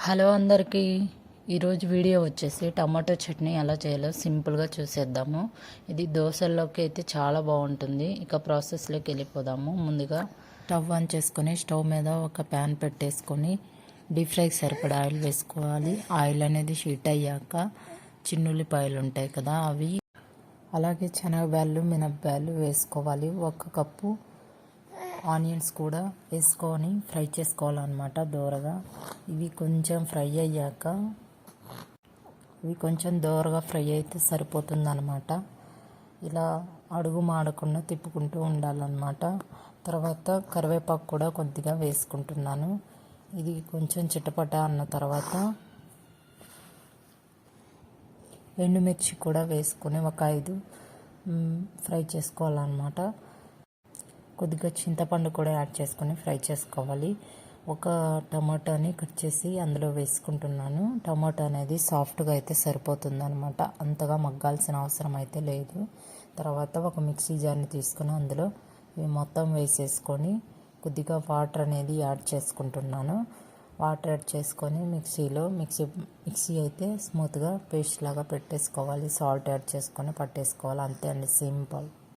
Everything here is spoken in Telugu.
హలో అందరికీ. ఈరోజు వీడియో వచ్చేసి టమాటో చట్నీ ఎలా చేయాలో సింపుల్గా చూసేద్దాము. ఇది దోశల్లోకి అయితే చాలా బాగుంటుంది. ఇక ప్రాసెస్లోకి వెళ్ళిపోదాము. ముందుగా స్టవ్ ఆన్ చేసుకొని స్టవ్ మీద ఒక ప్యాన్ పెట్టేసుకొని డీప్ ఫ్రైకి సరిపడా ఆయిల్ వేసుకోవాలి. ఆయిల్ అనేది హీట్ అయ్యాక చిన్నుల్లిపాయలు ఉంటాయి కదా, అవి అలాగే శనగబ్యాళ్ళు మినపబ్యాళ్ళు వేసుకోవాలి. 1 కప్పు ఆనియన్స్ కూడా వేసుకొని ఫ్రై చేసుకోవాలన్నమాట దోరగా. ఇవి కొంచెం దోరగా ఫ్రై అయితే సరిపోతుందన్నమాట. ఇలా అడుగు మాడకుండా తిప్పుకుంటూ ఉండాలన్నమాట. తర్వాత కరివేపాకు కూడా కొద్దిగా వేసుకుంటున్నాను. ఇది కొంచెం చిటపట అన్న తర్వాత ఎండుమిర్చి కూడా వేసుకొని ఒక 5 ఫ్రై చేసుకోవాలన్నమాట. కొద్దిగా చింతపండు కూడా యాడ్ చేసుకొని ఫ్రై చేసుకోవాలి. ఒక టమాటాని కట్ చేసి అందులో వేసుకుంటున్నాను. టమాటా అనేది సాఫ్ట్గా అయితే సరిపోతుంది అనమాట, అంతగా మగ్గాల్సిన అవసరం అయితే లేదు. తర్వాత ఒక మిక్సీ జార్ని తీసుకొని అందులో ఇవి మొత్తం వేసేసుకొని కొద్దిగా వాటర్ అనేది యాడ్ చేసుకుంటున్నాను. వాటర్ యాడ్ చేసుకొని మిక్సీ అయితే స్మూత్గా పేస్ట్ లాగా పెట్టేసుకోవాలి. సాల్ట్ యాడ్ చేసుకొని పట్టేసుకోవాలి. అంతే అండి, సింపుల్.